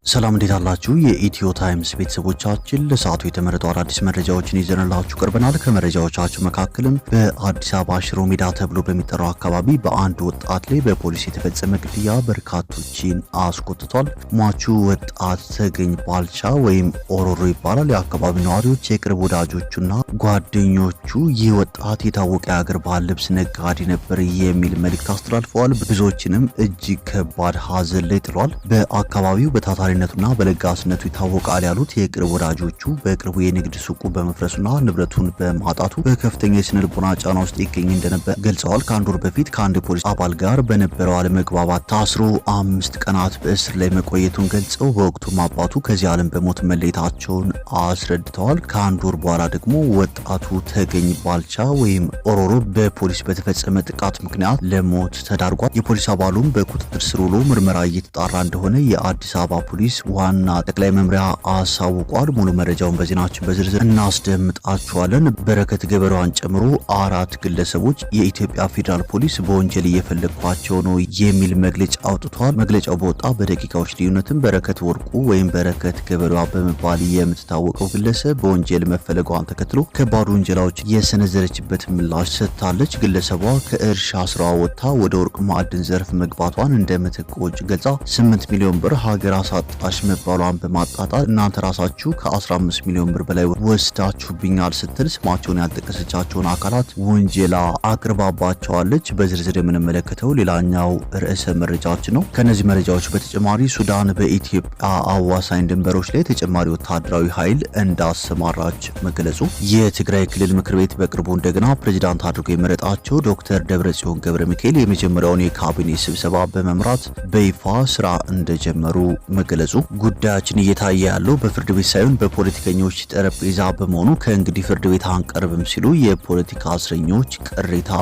ሰላም እንዴት አላችሁ? የኢትዮ ታይምስ ቤተሰቦቻችን ለሰዓቱ የተመረጡ አዳዲስ መረጃዎችን ይዘንላችሁ ቀርበናል። ከመረጃዎቻችሁ መካከልም በአዲስ አበባ ሽሮ ሜዳ ተብሎ በሚጠራው አካባቢ በአንድ ወጣት ላይ በፖሊስ የተፈጸመ ግድያ በርካቶችን አስቆጥቷል። ሟቹ ወጣት ተገኝ ባልቻ ወይም ኦሮሮ ይባላል። የአካባቢው ነዋሪዎች፣ የቅርብ ወዳጆቹና ጓደኞቹ ይህ ወጣት የታወቀ የአገር ባህል ልብስ ነጋዴ ነበር የሚል መልእክት አስተላልፈዋል። ብዙዎችንም እጅግ ከባድ ሀዘን ላይ ጥሏል። በአካባቢው በታታሪነቱና በለጋስነቱ ይታወቃል ያሉት የቅርብ ወዳጆቹ በቅርቡ የንግድ ሱቁ በመፍረሱና ንብረቱን በማጣቱ በከፍተኛ የስነ ልቦና ጫና ውስጥ ይገኝ እንደነበር ገልጸዋል። ከአንድ ወር በፊት ከአንድ የፖሊስ አባል ጋር በነበረው አለመግባባት ታስሮ 5 ቀናት በእስር ላይ መቆየቱን ገልጸው በወቅቱም አባቱ ከዚህ ዓለም በሞት መለየታቸውን አስረድተዋል። ከአንድ ወር በኋላ ደግሞ ወጣቱ ተገኝ ባልቻ ወይም ኦሮሮ በፖሊስ በተፈጸመ ጥቃት ምክንያት ለሞት ተዳርጓል። የፖሊስ አባሉም በቁጥጥር ስር ውሎ ምርመራ እየተጣራ እንደሆነ የአዲስ አበባ ፖሊስ ዋና ጠቅላይ መምሪያ አሳውቋል። ሙሉ መረጃውን በዜናችን በዝርዝር እናስደምጣችኋለን። በረከት ገበሬዋን ጨምሮ 4 ግለሰቦች የኢትዮጵያ ፌዴራል ፖሊስ በወንጀል እየፈለጓቸው ነው የሚል መግለጫ አውጥቷል። መግለጫው በወጣ በደቂቃዎች ልዩነትም በረከት ወርቁ ወይም በረከት ገበሬዋ በመባል የምትታወቀው ግለሰብ በወንጀል መፈለጓን ተከትሎ ከባድ ወንጀላዎች የሰነዘረችበት ምላሽ ሰጥታለች። ግለሰቧ ከእርሻ ስራዋ ወጥታ ወደ ወርቅ ማዕድን ዘርፍ መግባቷን እንደምትቆጭ ገልጻ 8 ሚሊዮን ብር ሀገር አሳጣሽ መባሏን በማጣጣል እናንተ ራሳችሁ ከ15 ሚሊዮን ብር በላይ ወስዳችሁብኛል ስትል ስማቸውን ያልጠቀሰቻቸውን አካላት ወንጀላ አቅርባባቸዋለች። በዝርዝር የምንመለከተው ሌላኛው ርዕሰ መረጃችን ነው። ከነዚህ መረጃዎች በተጨማሪ ሱዳን በኢትዮጵያ አዋሳኝ ድንበሮች ላይ ተጨማሪ ወታደራዊ ኃይል እንዳሰማራች መገለጹ፣ የትግራይ ክልል ምክር ቤት በቅርቡ እንደገና ፕሬዝዳንት አድርጎ የመረጣቸው ዶክተር ደብረጽዮን ገብረ ሚካኤል የመጀመሪያውን የካቢኔ ስብሰባ በመምራት በይፋ ስራ እንደጀመሩ መገለጹ፣ ጉዳያችን እየታየ ያለው በፍርድ ቤት ሳይሆን በፖለቲከኞች ጠረጴዛ በመሆኑ ከእንግዲህ ፍርድ ቤት አንቀርብም ሲሉ የፖለቲካ እስረኞች ቅሬታ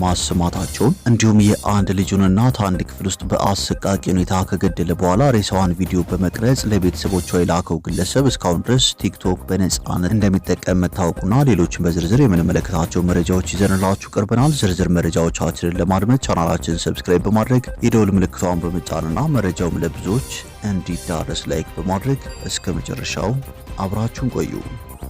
ማሰማታቸውን፣ እንዲሁም የአንድ ልጁን እናት አንድ ክፍል ውስጥ በአሰቃቂ ሁኔታ ከገደለ በኋላ ሬሳዋን ቪዲዮ በመቅረጽ ለቤተሰቦቿ የላከው ግለሰብ እስካሁን ድረስ ቲክቶክ በነጻነት እንደሚጠቀም መታወቁና ሌሎችን በዝርዝር የምንመለከታቸው መረጃዎች ይዘንላችሁ ቀርበናል። ዝርዝር መረጃዎቻችንን ለማድመጥ ቻናላችንን ሰብስክራይብ በማድረግ የደወል ምልክቷን በመጫንና መረጃውም ለብዙዎች እንዲዳረስ ላይክ በማድረግ እስከ መጨረሻው አብራችሁን ቆዩ።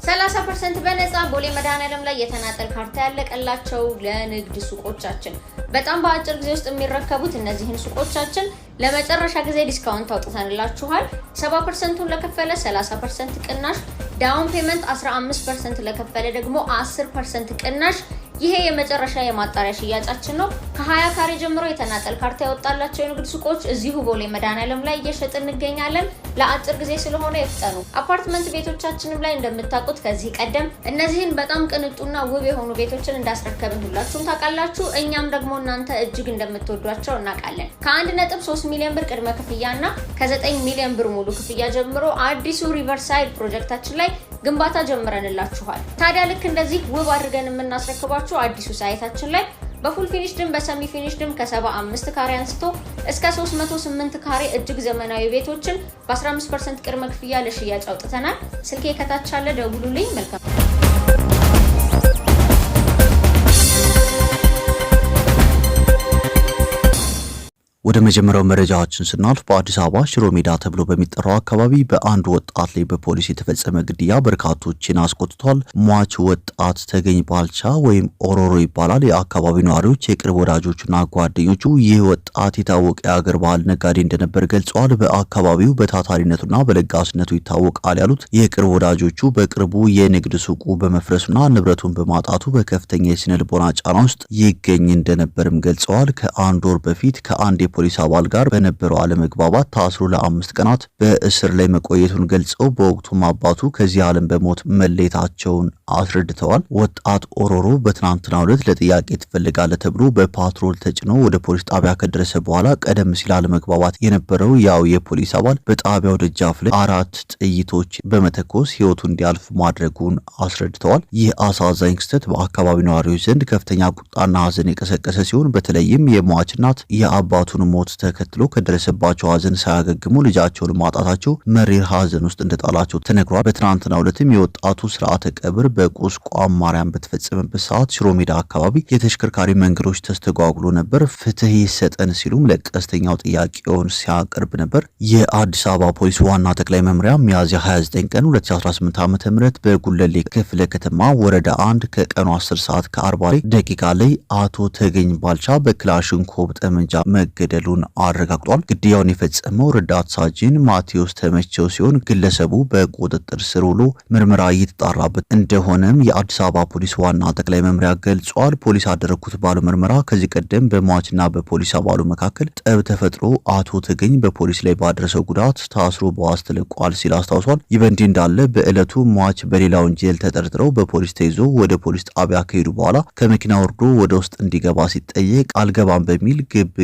30% በነፃ ቦሌ መድኃኔዓለም ላይ የተናጠል ካርታ ያለቀላቸው ለንግድ ሱቆቻችን በጣም በአጭር ጊዜ ውስጥ የሚረከቡት እነዚህን ሱቆቻችን ለመጨረሻ ጊዜ ዲስካውንት አውጥተንላችኋል። 70%ን ለከፈለ 30% ቅናሽ፣ ዳውን ፔመንት 15% ለከፈለ ደግሞ 10% ቅናሽ። ይሄ የመጨረሻ የማጣሪያ ሽያጫችን ነው። ከ20 ካሬ ጀምሮ የተናጠል ካርታ ያወጣላቸው የንግድ ሱቆች እዚሁ ቦሌ መድኃኔዓለም ላይ እየሸጥን እንገኛለን። ለአጭር ጊዜ ስለሆነ ይፍጠኑ። አፓርትመንት ቤቶቻችንም ላይ እንደምታውቁት ከዚህ ቀደም እነዚህን በጣም ቅንጡና ውብ የሆኑ ቤቶችን እንዳስረከብን ሁላችሁም ታውቃላችሁ። እኛም ደግሞ እናንተ እጅግ እንደምትወዷቸው እናውቃለን። ከ1.3 ሚሊዮን ብር ቅድመ ክፍያና ከ9 ሚሊዮን ብር ሙሉ ክፍያ ጀምሮ አዲሱ ሪቨርሳይድ ፕሮጀክታችን ላይ ግንባታ ጀምረንላችኋል። ታዲያ ልክ እንደዚህ ውብ አድርገን የምናስረክባችሁ አዲሱ ሳይታችን ላይ በፉል ፊኒሽድም በሰሚ ፊኒሽድም ከ75 ካሬ አንስቶ እስከ 308 ካሬ እጅግ ዘመናዊ ቤቶችን በ15% ቅድመ ክፍያ ለሽያጭ አውጥተናል። ስልኬ ከታች አለ፣ ደውሉልኝ። መልካም ወደ መጀመሪያው መረጃችን ስናልፍ በአዲስ አበባ ሽሮ ሜዳ ተብሎ በሚጠራው አካባቢ በአንድ ወጣት ላይ በፖሊስ የተፈጸመ ግድያ በርካቶችን አስቆጥቷል። ሟች ወጣት ተገኝ ባልቻ ወይም ኦሮሮ ይባላል። የአካባቢው ነዋሪዎች፣ የቅርብ ወዳጆቹና ጓደኞቹ ይህ ወጣት የታወቀ የአገር ባህል ነጋዴ እንደነበር ገልጸዋል። በአካባቢው በታታሪነቱና በለጋስነቱ ይታወቃል ያሉት የቅርብ ወዳጆቹ በቅርቡ የንግድ ሱቁ በመፍረሱና ንብረቱን በማጣቱ በከፍተኛ የስነ ልቦና ጫና ውስጥ ይገኝ እንደነበርም ገልጸዋል። ከአንድ ወር በፊት ከአንድ ፖሊስ አባል ጋር በነበረው አለመግባባት ታስሮ ለ5 ቀናት በእስር ላይ መቆየቱን ገልጸው በወቅቱም አባቱ ከዚህ ዓለም በሞት መለየታቸውን አስረድተዋል። ወጣት ኦሮሮ በትናንትናው ዕለት ለጥያቄ ትፈልጋለህ ተብሎ በፓትሮል ተጭኖ ወደ ፖሊስ ጣቢያ ከደረሰ በኋላ ቀደም ሲል አለመግባባት የነበረው ያው የፖሊስ አባል በጣቢያው ደጃፍ ላይ 4 ጥይቶች በመተኮስ ሕይወቱ እንዲያልፍ ማድረጉን አስረድተዋል። ይህ አሳዛኝ ክስተት በአካባቢው ነዋሪዎች ዘንድ ከፍተኛ ቁጣና ሐዘን የቀሰቀሰ ሲሆን በተለይም የሟች እናት የአባቱን ሞት ተከትሎ ከደረሰባቸው ሐዘን ሳያገግሙ ልጃቸውን ማጣታቸው መሪር ሐዘን ውስጥ እንደጣላቸው ተነግሯል። በትናንትናው ዕለትም የወጣቱ ስርዓተ ቀብር በቁስቋም ማርያም በተፈጸመበት ሰዓት ሽሮ ሜዳ አካባቢ የተሽከርካሪ መንገዶች ተስተጓጉሎ ነበር። ፍትህ ይሰጠን ሲሉም ለቀስተኛው ጥያቄውን ሲያቀርብ ነበር። የአዲስ አበባ ፖሊስ ዋና ጠቅላይ መምሪያ ሚያዝያ 29 ቀን 2018 ዓ.ም በጉለሌ ክፍለ ከተማ ወረዳ 1 ከቀኑ 10 ሰዓት ከ40 ደቂቃ ላይ አቶ ተገኝ ባልቻ በክላሽንኮቭ ጠመንጃ መገደሉን አረጋግጧል። ግድያውን የፈጸመው ረዳት ሳጅን ማቴዎስ ተመቸው ሲሆን ግለሰቡ በቁጥጥር ስር ውሎ ምርመራ እየተጣራበት እንደሆነም የአዲስ አበባ ፖሊስ ዋና ጠቅላይ መምሪያ ገልጿል። ፖሊስ አደረኩት ባለው ምርመራ ከዚህ ቀደም በሟችና በፖሊስ አባሉ መካከል ጠብ ተፈጥሮ አቶ ተገኝ በፖሊስ ላይ ባደረሰው ጉዳት ታስሮ በዋስ ተለቋል ሲል አስታውሷል። ይህ በእንዲህ እንዳለ በዕለቱ ሟች በሌላ ወንጀል ተጠርጥረው በፖሊስ ተይዞ ወደ ፖሊስ ጣቢያ ከሄዱ በኋላ ከመኪና ወርዶ ወደ ውስጥ እንዲገባ ሲጠየቅ አልገባም በሚል ግብ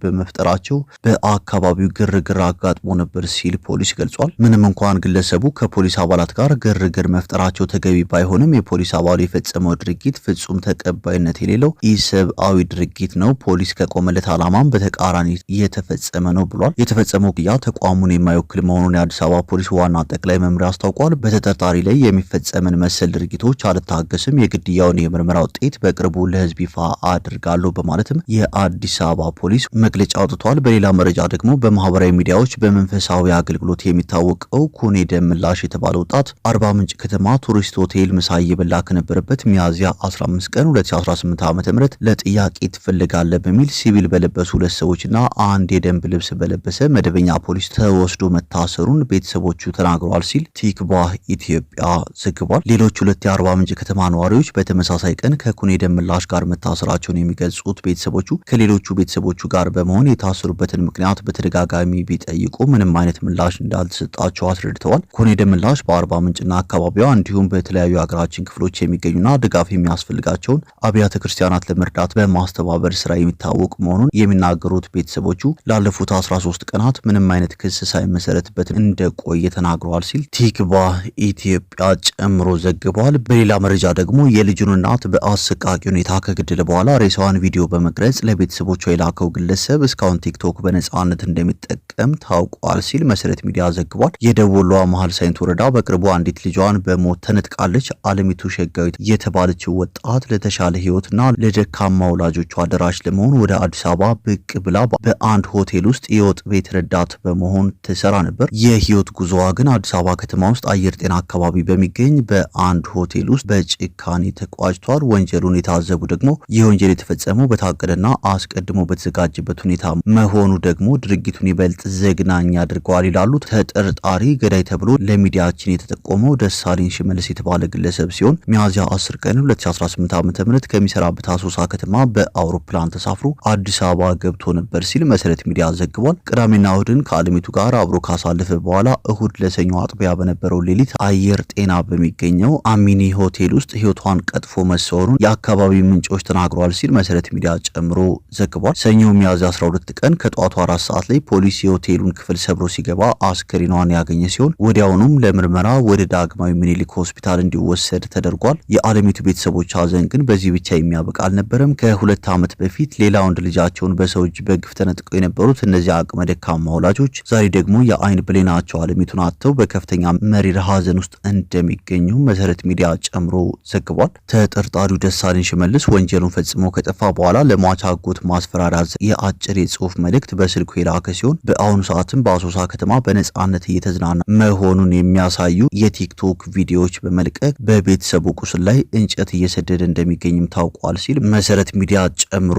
በመፍጠራቸው በአካባቢው ግርግር አጋጥሞ ነበር ሲል ፖሊስ ገልጿል። ምንም እንኳን ግለሰቡ ከፖሊስ አባላት ጋር ግርግር መፍጠራቸው ተገቢ ባይሆንም የፖሊስ አባሉ የፈጸመው ድርጊት ፍጹም ተቀባይነት የሌለው ኢሰብአዊ ድርጊት ነው። ፖሊስ ከቆመለት ዓላማም በተቃራኒ የተፈጸመ ነው ብሏል። የተፈጸመው ግድያ ተቋሙን የማይወክል መሆኑን የአዲስ አበባ ፖሊስ ዋና ጠቅላይ መምሪያ አስታውቋል። በተጠርጣሪ ላይ የሚፈጸምን መሰል ድርጊቶች አልታገስም፣ የግድያውን የምርመራ ውጤት በቅርቡ ለሕዝብ ይፋ አድርጋለሁ በማለትም የአዲስ አበባ ፖሊስ መግለጫ አውጥቷል። በሌላ መረጃ ደግሞ በማህበራዊ ሚዲያዎች በመንፈሳዊ አገልግሎት የሚታወቀው ኩኔ ደምላሽ የተባለ ወጣት አርባ ምንጭ ከተማ ቱሪስት ሆቴል ምሳ እየበላ ከነበረበት ሚያዝያ 15 ቀን 2018 ዓ.ም ለጥያቄ ትፈልጋለህ በሚል ሲቪል በለበሱ ሁለት ሰዎችና አንድ የደንብ ልብስ በለበሰ መደበኛ ፖሊስ ተወስዶ መታሰሩን ቤተሰቦቹ ተናግረዋል ሲል ቲክቫህ ኢትዮጵያ ዘግቧል። ሌሎች ሁለት የአርባ ምንጭ ከተማ ነዋሪዎች በተመሳሳይ ቀን ከኩኔ ደምላሽ ጋር መታሰራቸውን የሚገልጹት ቤተሰቦቹ ከሌሎቹ ቤተሰቦቹ ጋር በመሆን የታሰሩበትን ምክንያት በተደጋጋሚ ቢጠይቁ ምንም አይነት ምላሽ እንዳልተሰጣቸው አስረድተዋል። ኩኔ ደምላሽ በአርባ ምንጭና አካባቢዋ እንዲሁም በተለያዩ ሀገራችን ክፍሎች የሚገኙና ድጋፍ የሚያስፈልጋቸውን አብያተ ክርስቲያናት ለመርዳት በማስተባበር ስራ የሚታወቅ መሆኑን የሚናገሩት ቤተሰቦቹ ላለፉት 13 ቀናት ምንም አይነት ክስ ሳይመሰረትበት እንደቆየ ተናግረዋል ሲል ቲክቫህ ኢትዮጵያ ጨምሮ ዘግቧል። በሌላ መረጃ ደግሞ የልጁን እናት በአሰቃቂ ሁኔታ ከገደለ በኋላ ሬሳዋን ቪዲዮ በመቅረጽ ለቤተሰቦቿ የላከው ግለሰብ እስካሁን ቲክቶክ በነጻነት እንደሚጠቀም ታውቋል ሲል መሰረት ሚዲያ ዘግቧል። የደቡብ ወሎ መሃል ሳይንት ወረዳ በቅርቡ አንዲት ልጇን በሞት ተነጥቃለች። አለሚቱ ሸጋዊት የተባለችው ወጣት ለተሻለ ህይወትና ለደካማ ወላጆቿ ደራሽ ለመሆን ወደ አዲስ አበባ ብቅ ብላ በአንድ ሆቴል ውስጥ የወጥ ቤት ረዳት በመሆን ትሰራ ነበር። የህይወት ጉዞዋ ግን አዲስ አበባ ከተማ ውስጥ አየር ጤና አካባቢ በሚገኝ በአንድ ሆቴል ውስጥ በጭካኔ ተቋጭቷል። ወንጀሉን የታዘቡ ደግሞ ይህ ወንጀል የተፈጸመው በታቀደና አስቀድሞ በተዘጋጀበት ሁኔታ መሆኑ ደግሞ ድርጊቱን ይበልጥ ዘግናኝ ያድርገዋል ይላሉ። ተጠርጣሪ ገዳይ ተብሎ ለሚዲያችን የተጠቆመው ደሳለኝ ሽመልስ የተባለ ግለሰብ ሲሆን ሚያዝያ 10 ቀን 2018 ዓ.ም ከሚሰራበት አሶሳ ከተማ በአውሮፕላን ተሳፍሮ አዲስ አበባ ገብቶ ነበር ሲል መሰረት ሚዲያ ዘግቧል። ቅዳሜና እሁድን ከአለሚቱ ጋር አብሮ ካሳለፈ በኋላ እሁድ ለሰኞ አጥቢያ በነበረው ሌሊት አየር ጤና በሚገኘው አሚኒ ሆቴል ውስጥ ህይወቷን ቀጥፎ መሰወሩን የአካባቢ ምንጮች ተናግረዋል ሲል መሰረት ሚዲያ ጨምሮ ዘግቧል። ሰኞ ሚያዝያ 12 ቀን ከጠዋቱ 4 ሰዓት ላይ ፖሊስ የሆቴሉን ክፍል ሰብሮ ሲገባ አስከሬኗን ያገኘ ሲሆን ወዲያውኑም ለምርመራ ወደ ዳግማዊ ምኒልክ ሆስፒታል እንዲወሰድ ተደርጓል። የአለሚቱ ቤተሰቦች ሐዘን ግን በዚህ ብቻ የሚያበቃ አልነበረም። ከ2 ዓመት በፊት ሌላ ወንድ ልጃቸውን በሰው እጅ በግፍ ተነጥቀው የነበሩት እነዚህ አቅመ ደካማ ወላጆች ዛሬ ደግሞ የአይን ብሌናቸው አለሚቱን አጥተው በከፍተኛ መሪር ሐዘን ውስጥ እንደሚገኙ መሰረት ሚዲያ ጨምሮ ዘግቧል። ተጠርጣሪው ደሳለኝ ሽመልስ ወንጀሉን ፈጽሞ ከጠፋ በኋላ ለሟች አጎት ማስፈራሪያ የአጭር የጽሁፍ መልእክት በስልኩ የላከ ሲሆን በአሁኑ ሰዓትም በአሶሳ ከተማ በነጻነት እየተዝናና መሆኑን የሚያሳዩ የቲክቶክ ቪዲዮዎች በመልቀቅ በቤተሰቡ ቁስል ላይ እንጨት እየሰደደ እንደሚገኝም ታውቋል ሲል መሰረት ሚዲያ ጨምሮ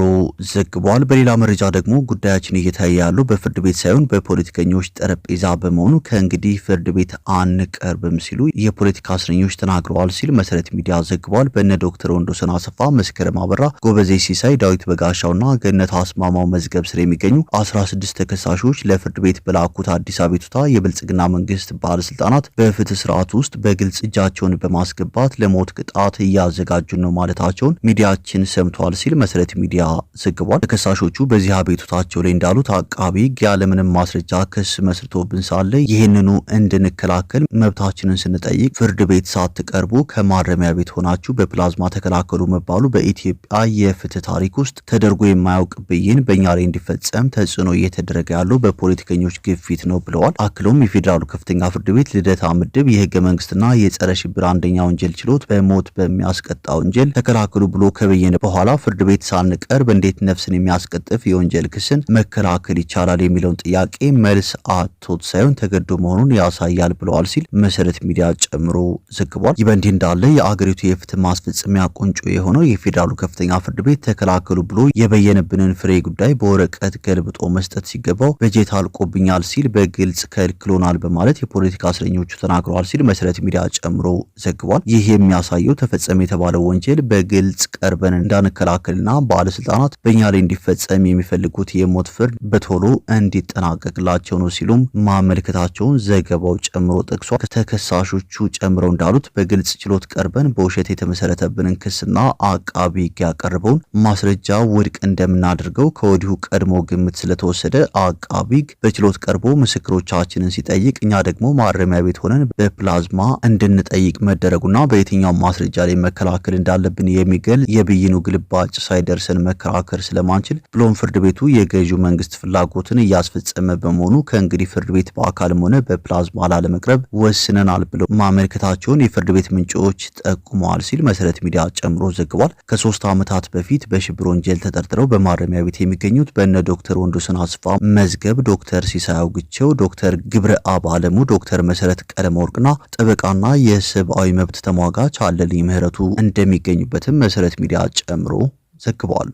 ዘግቧል። በሌላ መረጃ ደግሞ ጉዳያችን እየታየ ያለው በፍርድ ቤት ሳይሆን በፖለቲከኞች ጠረጴዛ በመሆኑ ከእንግዲህ ፍርድ ቤት አንቀርብም ሲሉ የፖለቲካ እስረኞች ተናግረዋል ሲል መሰረት ሚዲያ ዘግቧል። በእነ ዶክተር ወንዶሰን አሰፋ፣ መስከረም አበራ፣ ጎበዜ ሲሳይ፣ ዳዊት በጋሻውና ገነት አስማማው መዝገብ ስር የሚገኙ 16 ተከሳሾች ለፍርድ ቤት በላኩት አዲስ አቤቱታ የብልጽግና መንግስት ባለስልጣናት በፍትህ ስርዓት ውስጥ በግልጽ እጃቸውን በማስገባት ለሞት ቅጣት እያዘጋጁ ነው ማለታቸውን ሚዲያችን ሰምቷል ሲል መሰረት ሚዲያ ዘግቧል። ተከሳሾቹ በዚህ አቤቱታቸው ላይ እንዳሉት አቃቢ ሕግ ያለምንም ማስረጃ ክስ መስርቶብን ሳለ ይህንኑ እንድንከላከል መብታችንን ስንጠይቅ ፍርድ ቤት ሳትቀርቡ ከማረሚያ ቤት ሆናችሁ በፕላዝማ ተከላከሉ መባሉ በኢትዮጵያ የፍትህ ታሪክ ውስጥ ተደርጎ የማያውቅ ብይን በእኛ ላይ እንዲፈጸም ተጽዕኖ እየተደረገ ያለው በፖለቲከኞች ግፊት ነው ብለዋል። አክሎም የፌዴራሉ ከፍተኛ ፍርድ ቤት ልደታ ምድብ የህገ መንግስትና የጸረ ሽብር አንደኛ ወንጀል ችሎት በሞት በሚያስቀጣ ወንጀል ተከላከሉ ብሎ ከበየነ በኋላ ፍርድ ቤት ሳንቀርብ እንዴት ነፍስን የሚያስቀጥፍ የወንጀል ክስን መከላከል ይቻላል የሚለውን ጥያቄ መልስ አጥቶት ሳይሆን ተገዶ መሆኑን ያሳያል ብለዋል ሲል መሰረት ሚዲያ ጨምሮ ዘግቧል። ይህ በእንዲህ እንዳለ የአገሪቱ የፍትህ ማስፈጸሚያ ቁንጮ የሆነው የፌዴራሉ ከፍተኛ ፍርድ ቤት ተከላከሉ ብሎ የበየነብንን ፍሬ ጉዳይ በወረቀት ገልብጦ መስጠት ሲገባው በጀት አልቆብኛል ሲል በግልጽ ከልክሎናል በማለት የፖለቲካ እስረኞቹ ተናግረዋል ሲል መሰረት ሚዲያ ጨምሮ ዘግቧል። ይህ የሚያሳየው ተፈጸመ የተባለው ወንጀል በግልጽ ቀርበን እንዳንከላከልና ባለስልጣናት በእኛ ላይ እንዲፈጸም የሚፈልጉት የሞት ፍርድ በቶሎ እንዲጠናቀቅላቸው ነው ሲሉም ማመልከታቸውን ዘገባው ጨምሮ ጠቅሷል። ተከሳሾቹ ጨምረው እንዳሉት በግልጽ ችሎት ቀርበን በውሸት የተመሰረተብንን ክስና አቃቢ ሕግ ያቀረበውን ማስረጃ ውድቅ እንደምናደርገው ከወዲሁ ቀድሞ ግምት ስለተወሰደ አቃቢ ሕግ በችሎት ቀርቦ ምስክሮቻችንን ሲጠይቅ እኛ ደግሞ ማረሚያ ቤት ሆነን በፕላዝማ እንድንጠይቅ መደረጉና በየትኛው ማስረጃ ላይ መከላከል እንዳለብን የሚገል የብይኑ ግልባጭ ሳይደርሰን መከራከር ስለማንችል ብሎም ፍርድ ቤቱ የገዢው መንግስት ፍላጎትን እያስፈጸመ በመሆኑ ከእንግዲህ ፍርድ ቤት በአካልም ሆነ በፕላዝማ ላለመቅረብ ወስነናል ብለው ማመልከታቸውን የፍርድ ቤት ምንጮች ጠቁመዋል ሲል መሰረት ሚዲያ ጨምሮ ዘግቧል። ከ3 ዓመታት በፊት በሽብር ወንጀል ተጠርጥረው በማረሚያ ቤት የሚገኙት በእነ ዶክተር ወንዶሰን አስፋ መዝገብ፣ ዶክተር ሲሳይ አውግቸው፣ ዶክተር ግብረ አብ አለሙ፣ ዶክተር መሰረት ቀለመወርቅና ጠበቃና የሰብአዊ መብት ተሟጋች አለልኝ ምህረቱ እንደሚገኙበትም መሰረት ሚዲያ ጨምሮ ዘግቧል።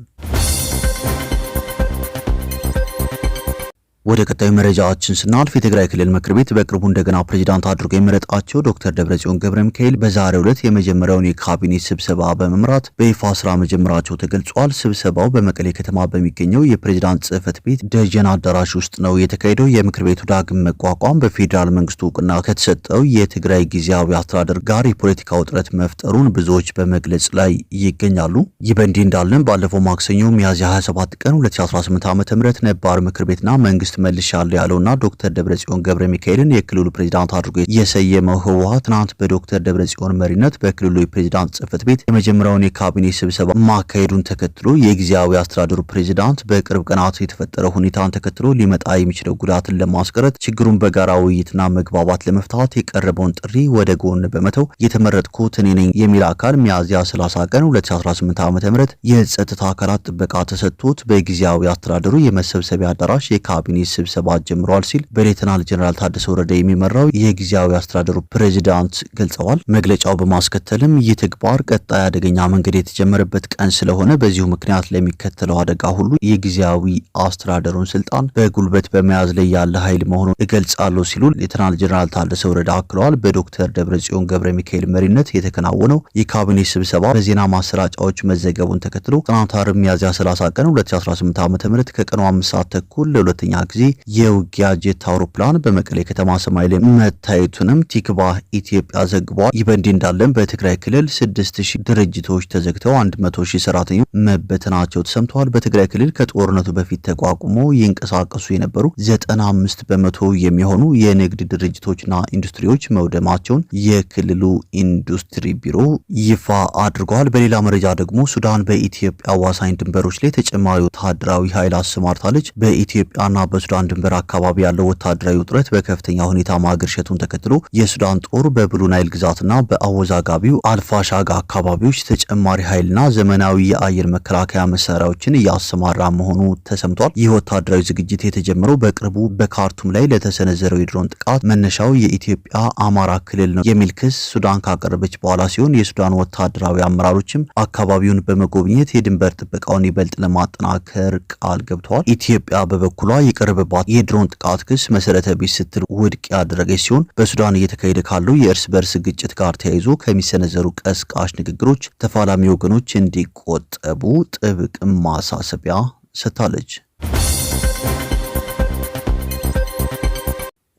ወደ ቀጣዩ መረጃችን ስናልፍ የትግራይ ክልል ምክር ቤት በቅርቡ እንደገና ፕሬዝዳንት አድርጎ የመረጣቸው ዶክተር ደብረጽዮን ገብረ ሚካኤል በዛሬው ዕለት የመጀመሪያውን የካቢኔ ስብሰባ በመምራት በይፋ ስራ መጀመራቸው ተገልጿል። ስብሰባው በመቀሌ ከተማ በሚገኘው የፕሬዝዳንት ጽህፈት ቤት ደጀን አዳራሽ ውስጥ ነው የተካሄደው። የምክር ቤቱ ዳግም መቋቋም በፌዴራል መንግስቱ እውቅና ከተሰጠው የትግራይ ጊዜያዊ አስተዳደር ጋር የፖለቲካ ውጥረት መፍጠሩን ብዙዎች በመግለጽ ላይ ይገኛሉ። ይህ በእንዲህ እንዳለን ባለፈው ማክሰኞ ሚያዝያ 27 ቀን 2018 ዓ.ም ነባር ምክር ቤትና መንግስት መልሻለሁ ያለውና ዶክተር ደብረጽዮን ገብረ ሚካኤልን የክልሉ ፕሬዝዳንት አድርጎ የሰየመው ህወሓት ትናንት በዶክተር ደብረጽዮን መሪነት በክልሉ የፕሬዝዳንት ጽህፈት ቤት የመጀመሪያውን የካቢኔ ስብሰባ ማካሄዱን ተከትሎ የጊዜያዊ አስተዳደሩ ፕሬዝዳንት በቅርብ ቀናት የተፈጠረው ሁኔታን ተከትሎ ሊመጣ የሚችለው ጉዳትን ለማስቀረት ችግሩን በጋራ ውይይትና መግባባት ለመፍታት የቀረበውን ጥሪ ወደ ጎን በመተው የተመረጥኩት እኔ ነኝ የሚል አካል ሚያዝያ 30 ቀን 2018 ዓ.ም የጸጥታ አካላት ጥበቃ ተሰጥቶት በጊዜያዊ አስተዳደሩ የመሰብሰቢያ አዳራሽ የካቢኔ ስብሰባ ጀምሯል ሲል በሌተናል ጀነራል ታደሰ ወረደ የሚመራው የጊዜያዊ አስተዳደሩ ፕሬዝዳንት ገልጸዋል። መግለጫው በማስከተልም ይህ ተግባር ቀጣይ አደገኛ መንገድ የተጀመረበት ቀን ስለሆነ በዚሁ ምክንያት ለሚከተለው አደጋ ሁሉ የጊዜያዊ አስተዳደሩን ስልጣን በጉልበት በመያዝ ላይ ያለ ኃይል መሆኑን እገልጻለሁ ሲሉ ሌተናል ጀነራል ታደሰ ወረደ አክለዋል። በዶክተር ደብረጽዮን ገብረ ሚካኤል መሪነት የተከናወነው የካቢኔ ስብሰባ በዜና ማሰራጫዎች መዘገቡን ተከትሎ ትናንት ዓርብ ሚያዝያ 30 ቀን 2018 ዓ.ም ከቀኑ 5 ሰዓት ተኩል ለሁለተኛ ጊዜ የውጊያ ጄት አውሮፕላን በመቀሌ ከተማ ሰማይ ላይ መታየቱንም ቲክቫህ ኢትዮጵያ ዘግቧል። ይህ በእንዲህ እንዳለም በትግራይ ክልል 6000 ድርጅቶች ተዘግተው 100,000 ሰራተኞች መበተናቸው ተሰምተዋል። በትግራይ ክልል ከጦርነቱ በፊት ተቋቁሞ ይንቀሳቀሱ የነበሩ 95 በመቶ የሚሆኑ የንግድ ድርጅቶችና ኢንዱስትሪዎች መውደማቸውን የክልሉ ኢንዱስትሪ ቢሮ ይፋ አድርገዋል። በሌላ መረጃ ደግሞ ሱዳን በኢትዮጵያ አዋሳኝ ድንበሮች ላይ ተጨማሪ ወታደራዊ ኃይል አሰማርታለች። በኢትዮጵያና በሱዳን ድንበር አካባቢ ያለው ወታደራዊ ውጥረት በከፍተኛ ሁኔታ ማገርሸቱን ተከትሎ የሱዳን ጦር በብሉ ናይል ግዛትና በአወዛጋቢው አልፋሻጋ አካባቢዎች ተጨማሪ ኃይልና ዘመናዊ የአየር መከላከያ መሳሪያዎችን እያሰማራ መሆኑ ተሰምቷል። ይህ ወታደራዊ ዝግጅት የተጀመረው በቅርቡ በካርቱም ላይ ለተሰነዘረው የድሮን ጥቃት መነሻው የኢትዮጵያ አማራ ክልል ነው የሚል ክስ ሱዳን ካቀረበች በኋላ ሲሆን የሱዳን ወታደራዊ አመራሮችም አካባቢውን በመጎብኘት የድንበር ጥበቃውን ይበልጥ ለማጠናከር ቃል ገብተዋል። ኢትዮጵያ በበኩሏ የቀረበባት የድሮን ጥቃት ክስ መሰረተ ቢስ ስትል ውድቅ ያደረገች ሲሆን በሱዳን እየተካሄደ ካለው የእርስ በርስ ግጭት ጋር ተያይዞ ከሚሰነዘሩ ቀስቃሽ ንግግሮች ተፋላሚ ወገኖች እንዲቆጠቡ ጥብቅ ማሳሰቢያ ሰጥታለች።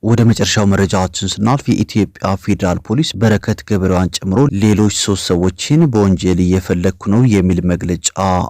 ወደ መጨረሻው መረጃችን ስናልፍ የኢትዮጵያ ፌዴራል ፖሊስ በረከት ገበሬዋን ጨምሮ ሌሎች 3 ሰዎችን በወንጀል እየፈለኩ ነው የሚል መግለጫ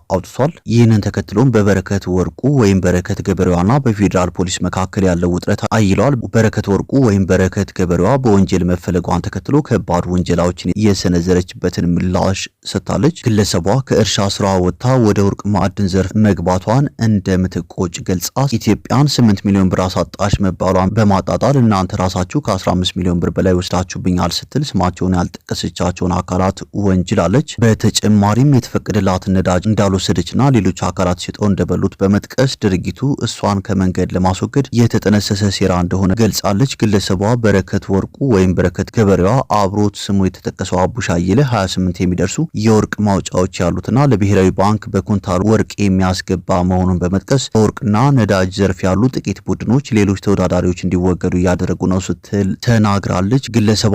አውጥቷል። ይህንን ተከትሎም በበረከት ወርቁ ወይም በረከት ገበሬዋና በፌዴራል ፖሊስ መካከል ያለው ውጥረት አይሏል። በረከት ወርቁ ወይም በረከት ገበሬዋ በወንጀል መፈለጓን ተከትሎ ከባድ ወንጀላዎችን የሰነዘረችበትን ምላሽ ሰጥታለች። ግለሰቧ ከእርሻ ስራ ወጥታ ወደ ወርቅ ማዕድን ዘርፍ መግባቷን እንደምትቆጭ ገልጻ ኢትዮጵያን 8 ሚሊዮን ብር አሳጣሽ መባሏን በማጣጣል እናንተ ራሳችሁ ከ15 ሚሊዮን ብር በላይ ወስዳችሁብኛል ስትል ስማቸውን ያልጠቀሰቻቸውን አካላት ወንጅላለች። በተጨማሪም የተፈቀደላትን ነዳጅ እንዳልወሰደችና ሌሎች አካላት ሽጠው እንደበሉት በመጥቀስ ድርጊቱ እሷን ከመንገድ ለማስወገድ የተጠነሰሰ ሴራ እንደሆነ ገልጻለች። ግለሰቧ በረከት ወርቁ ወይም በረከት ገበሬዋ አብሮት ስሙ የተጠቀሰው አቡሽ አየለ 28 የሚደርሱ የወርቅ ማውጫዎች ያሉትና ለብሔራዊ ባንክ በኩንታል ወርቅ የሚያስገባ መሆኑን በመጥቀስ በወርቅና ነዳጅ ዘርፍ ያሉ ጥቂት ቡድኖች ሌሎች ተወዳዳሪዎች እንዲወገዱ እያደረጉ ነው ስትል ተናግራለች። ግለሰቧ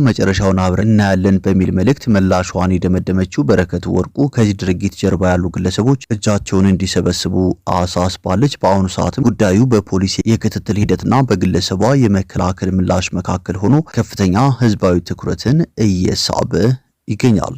መጨረሻውን አብረን እናያለን በሚል መልእክት ምላሿን የደመደመችው በረከት ወርቁ ከዚህ ድርጊት ጀርባ ያሉ ግለሰቦች እጃቸውን እንዲሰበስቡ አሳስባለች። በአሁኑ ሰዓትም ጉዳዩ በፖሊስ የክትትል ሂደትና በግለሰቧ የመከላከል ምላሽ መካከል ሆኖ ከፍተኛ ህዝባዊ ትኩረትን እየሳበ ይገኛል።